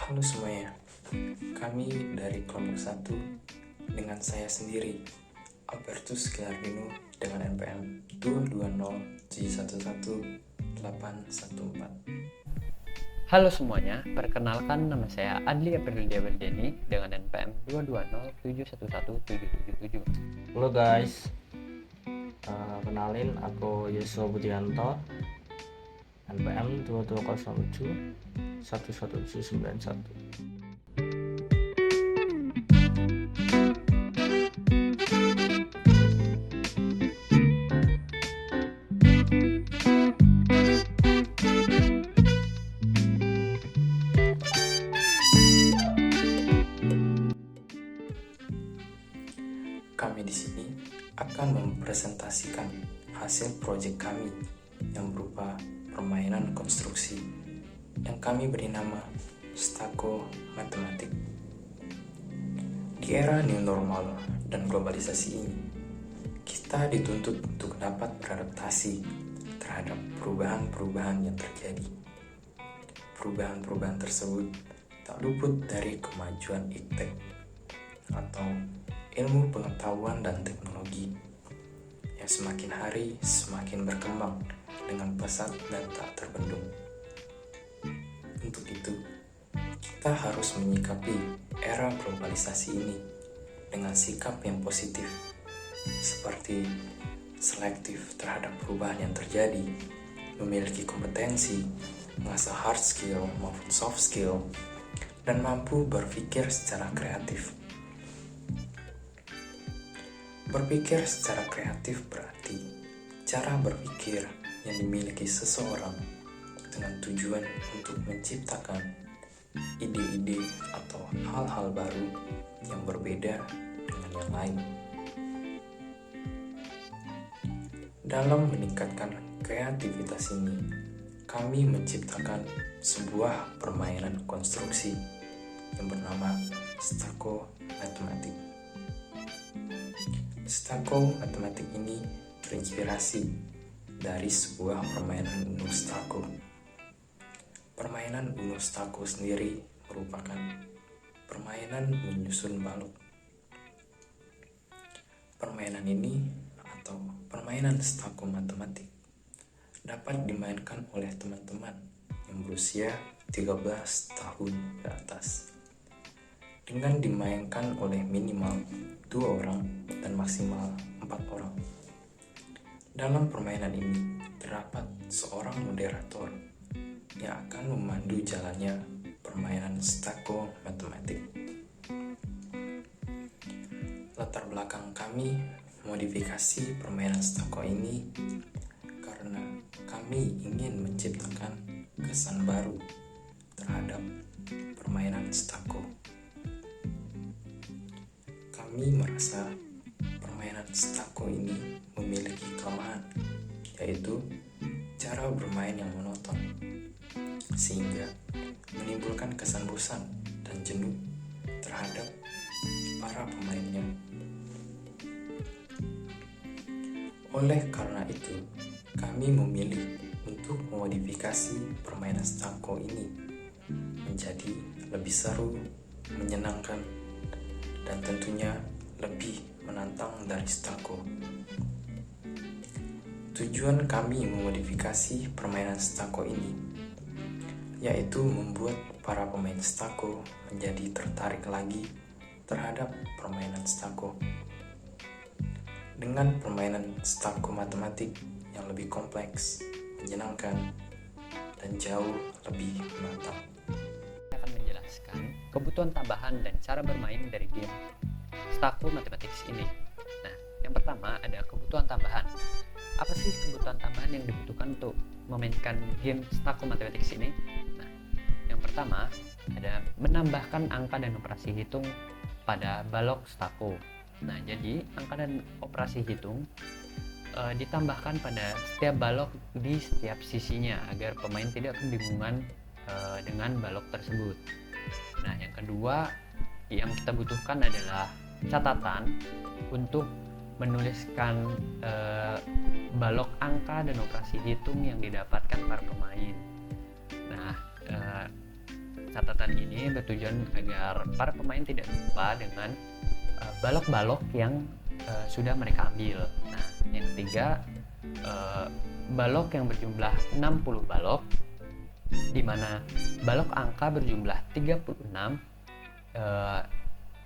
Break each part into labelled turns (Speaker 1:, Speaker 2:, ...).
Speaker 1: Halo semuanya, kami dari kelompok 1 dengan saya sendiri, Albertus Gilardino dengan NPM 220711814.
Speaker 2: Halo semuanya, perkenalkan nama saya Adli Aprilia Wardeni dengan NPM 220711777.
Speaker 3: Halo guys, kenalin aku Yusuf Budianto, NPM 2207 11791.
Speaker 1: Kami di sini akan mempresentasikan hasil proyek kami yang berupa permainan konstruksi yang kami beri nama Stako Matematik. Di era new normal dan globalisasi ini, kita dituntut untuk dapat beradaptasi terhadap perubahan-perubahan yang terjadi. Perubahan-perubahan tersebut tak luput dari kemajuan iptek atau ilmu pengetahuan dan teknologi yang semakin hari semakin berkembang dengan pesat dan tak terbendung. Untuk itu, kita harus menyikapi era globalisasi ini dengan sikap yang positif, seperti selektif terhadap perubahan yang terjadi, memiliki kompetensi, mengasah hard skill maupun soft skill, dan mampu berpikir secara kreatif. Berpikir secara kreatif berarti cara berpikir yang dimiliki seseorang dengan tujuan untuk menciptakan ide-ide atau hal-hal baru yang berbeda dengan yang lain. Dalam meningkatkan kreativitas ini, kami menciptakan sebuah permainan konstruksi yang bernama Stako Matematik. Stako Matematik ini terinspirasi dari sebuah permainan Uno Stako. Permainan Uno Stako sendiri merupakan permainan menyusun balok. Permainan ini atau permainan Stako Matematik dapat dimainkan oleh teman-teman yang berusia 13 tahun ke atas, dengan dimainkan oleh minimal 2 orang dan maksimal 4 orang. Dalam permainan ini terdapat seorang moderator yang akan memandu jalannya permainan Stako Matematik. Latar belakang kami modifikasi permainan Stako ini karena kami ingin menciptakan kesan baru terhadap permainan Stako. Kami merasa permainan Stako ini memiliki kelemahan, yaitu cara bermain yang monoton, sehingga menimbulkan kesan bosan dan jenuh terhadap para pemainnya. Oleh karena itu, kami memilih untuk memodifikasi permainan Stako ini menjadi lebih seru, menyenangkan, dan tentunya lebih menantang dari Stako. Tujuan kami memodifikasi permainan Stako ini yaitu membuat para pemain Stako menjadi tertarik lagi terhadap permainan Stako. Dengan permainan Stako Matematik yang lebih kompleks, menyenangkan, dan jauh lebih matang.
Speaker 2: Saya akan menjelaskan kebutuhan tambahan dan cara bermain dari game Stako Mathematics ini. Nah, yang pertama ada kebutuhan tambahan. Apa sih kebutuhan tambahan yang dibutuhkan untuk memainkan game Stako Mathematics ini? Nah, yang pertama ada menambahkan angka dan operasi hitung pada balok Stako. Nah, jadi angka dan operasi hitung ditambahkan pada setiap balok di setiap sisinya agar pemain tidak kebingungan dengan balok tersebut. Nah, yang kedua yang kita butuhkan adalah catatan untuk menuliskan balok angka dan operasi hitung yang didapatkan para pemain. Nah, catatan ini bertujuan agar para pemain tidak lupa dengan balok-balok yang sudah mereka ambil. Nah, yang ketiga, balok yang berjumlah 60 balok, di mana balok angka berjumlah 36.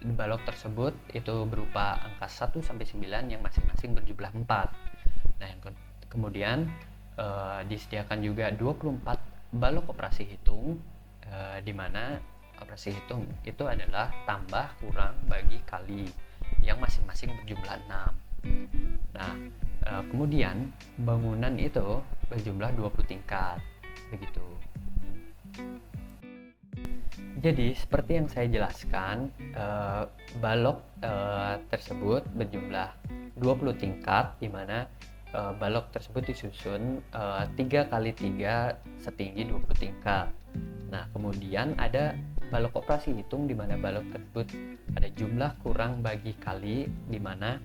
Speaker 2: Balok tersebut itu berupa angka 1 sampai 9 yang masing-masing berjumlah 4. Nah, yang kemudian disediakan juga 24 balok operasi hitung, di mana operasi hitung itu adalah tambah, kurang, bagi, kali yang masing-masing berjumlah 6. Nah, kemudian bangunan itu berjumlah 20 tingkat, begitu. Jadi seperti yang saya jelaskan, balok tersebut berjumlah 20 tingkat, di mana balok tersebut disusun 3 kali 3 setinggi 20 tingkat. Nah, kemudian ada balok operasi hitung, di mana balok tersebut ada jumlah, kurang, bagi, kali, di mana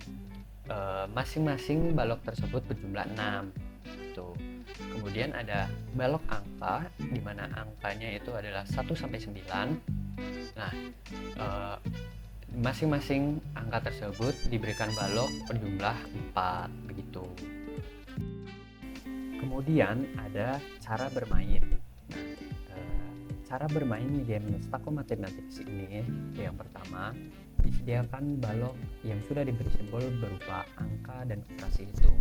Speaker 2: masing-masing balok tersebut berjumlah 6. Tuh. Kemudian ada balok angka, di mana angkanya itu adalah 1 sampai 9. Nah, masing-masing angka tersebut diberikan balok berjumlah 4, begitu. Kemudian ada cara bermain. Cara bermain game Stako Mathematics ini, yang pertama, disediakan balok yang sudah diberi simbol berupa angka dan operasi hitung.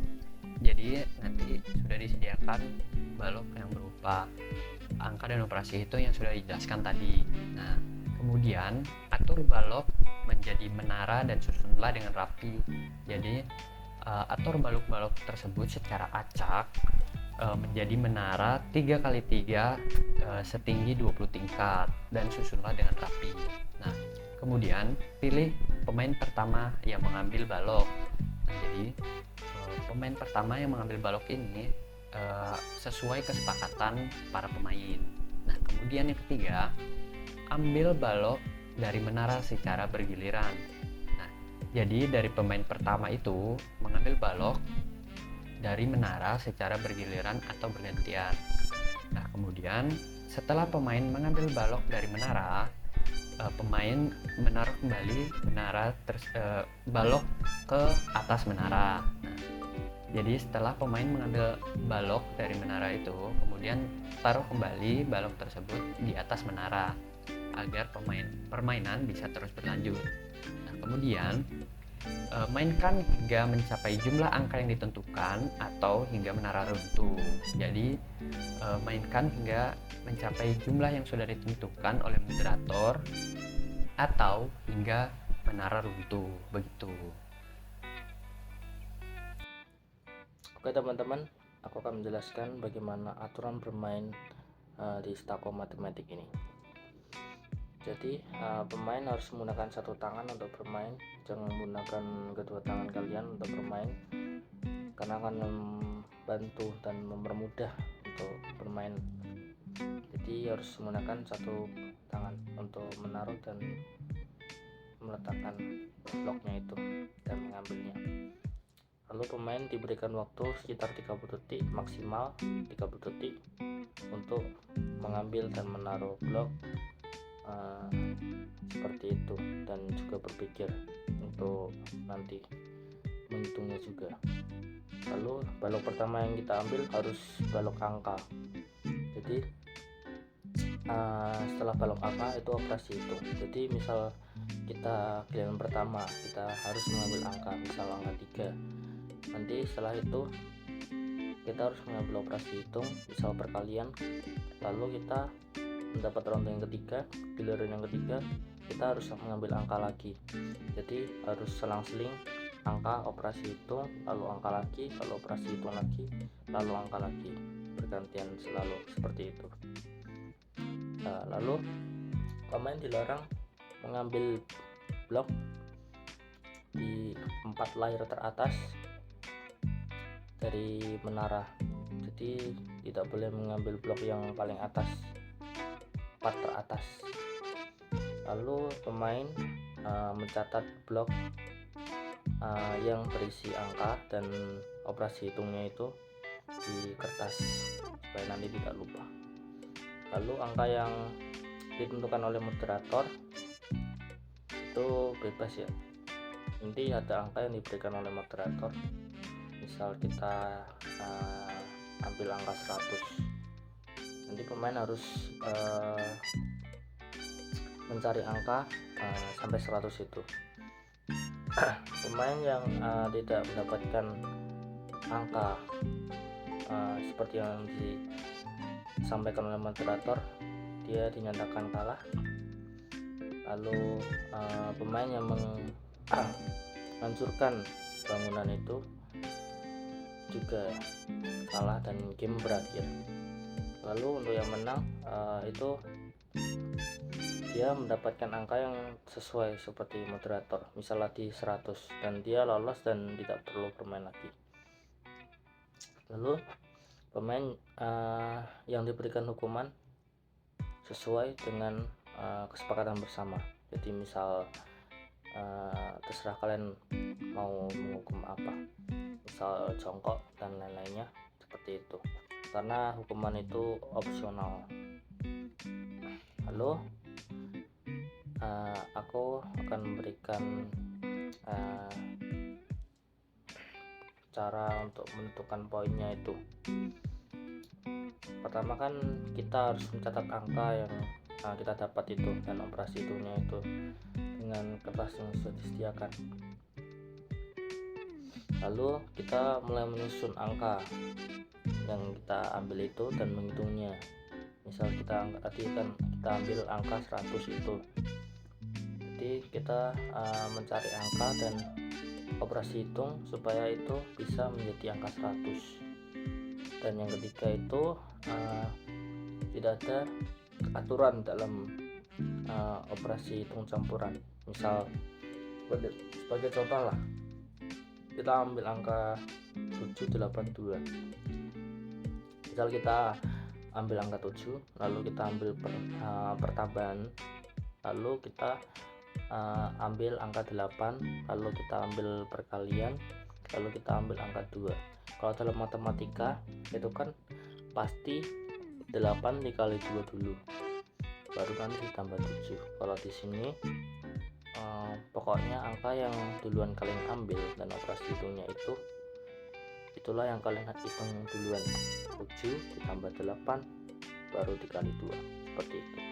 Speaker 2: Jadi nanti sudah disediakan balok yang berupa angka dan operasi hitung yang sudah dijelaskan tadi. Nah, kemudian atur balok menjadi menara dan susunlah dengan rapi. Jadi atur balok-balok tersebut secara acak menjadi menara 3 kali 3 setinggi 20 tingkat dan susunlah dengan rapi. Nah, kemudian pilih pemain pertama yang mengambil balok. Nah, jadi pemain pertama yang mengambil balok ini sesuai kesepakatan para pemain. Nah, kemudian yang ketiga, ambil balok dari menara secara bergiliran. Nah, jadi dari pemain pertama itu mengambil balok dari menara secara bergiliran atau bergantian. Nah, kemudian setelah pemain mengambil balok dari menara, pemain menaruh kembali balok ke atas menara. Nah, jadi setelah pemain mengambil balok dari menara itu, kemudian taruh kembali balok tersebut di atas menara agar permainan bisa terus berlanjut. Nah, kemudian mainkan hingga mencapai jumlah angka yang ditentukan atau hingga menara runtuh. Jadi mainkan hingga mencapai jumlah yang sudah ditentukan oleh moderator atau hingga menara runtuh, begitu.
Speaker 3: Oke teman-teman, aku akan menjelaskan bagaimana aturan bermain di Stako Matematik ini. Jadi pemain harus menggunakan satu tangan untuk bermain, jangan menggunakan kedua tangan kalian untuk bermain, karena akan membantu dan mempermudah untuk bermain. Jadi harus menggunakan satu tangan untuk menaruh dan meletakkan bloknya itu dan mengambilnya. Lalu pemain diberikan waktu sekitar 30 detik, maksimal 30 detik untuk mengambil dan menaruh blok seperti itu, dan juga berpikir untuk nanti menghitungnya juga. Lalu balok pertama yang kita ambil harus balok angka. Jadi setelah balok angka itu operasi hitung. Jadi misal kita giliran pertama kita harus mengambil angka, misal angka 3. Nanti setelah itu kita harus mengambil operasi hitung, misal perkalian. Lalu kita mendapat ronde yang ketiga, giliran yang ketiga kita harus mengambil angka lagi. Jadi harus selang-seling angka, operasi hitung, lalu angka lagi, lalu operasi hitung lagi, lalu angka lagi, bergantian selalu seperti itu. Nah, lalu pemain dilarang mengambil blok di 4 layer teratas dari menara. Jadi tidak boleh mengambil blok yang paling atas, 4 teratas. Lalu pemain mencatat blok yang berisi angka dan operasi hitungnya itu di kertas supaya nanti tidak lupa. Lalu angka yang ditentukan oleh moderator itu bebas ya. Nanti ada angka yang diberikan oleh moderator, misal kita ambil angka 100, nanti pemain harus mencari angka sampai 100 itu. Pemain yang tidak mendapatkan angka seperti yang disampaikan oleh moderator, dia dinyatakan kalah. Lalu pemain yang menghancurkan bangunan itu juga kalah dan game berakhir. Lalu untuk yang menang itu dia mendapatkan angka yang sesuai seperti moderator, misalnya di 100, dan dia lolos dan tidak perlu bermain lagi. Lalu pemain yang diberikan hukuman sesuai dengan kesepakatan bersama. Jadi misal terserah kalian mau menghukum apa, misal jongkok dan lain-lainnya, seperti itu, karena hukuman itu opsional. Lalu aku akan memberikan cara untuk menentukan poinnya itu. Pertama kan kita harus mencatat angka yang kita dapat itu dan operasi itunya itu dengan kertas yang sudah disediakan. Lalu kita mulai menyusun angka yang kita ambil itu dan menghitungnya. Misal kita tadi kan kita ambil angka 100 itu, jadi kita mencari angka dan operasi hitung supaya itu bisa menjadi angka 100. Dan yang ketiga itu tidak ada aturan dalam operasi hitung campuran. Misal sebagai contoh lah, kita ambil angka 782. Misal kita ambil angka 7, lalu kita ambil pertambahan, lalu kita ambil angka 8, lalu kita ambil perkalian, lalu kita ambil angka 2. Kalau dalam matematika itu kan pasti 8 dikali 2 dulu, baru nanti ditambah 7. Kalau di sini pokoknya angka yang duluan kalian ambil dan operasi hitungnya itulah yang kalian hitung duluan. 7 ditambah 8 baru dikali 2, seperti itu.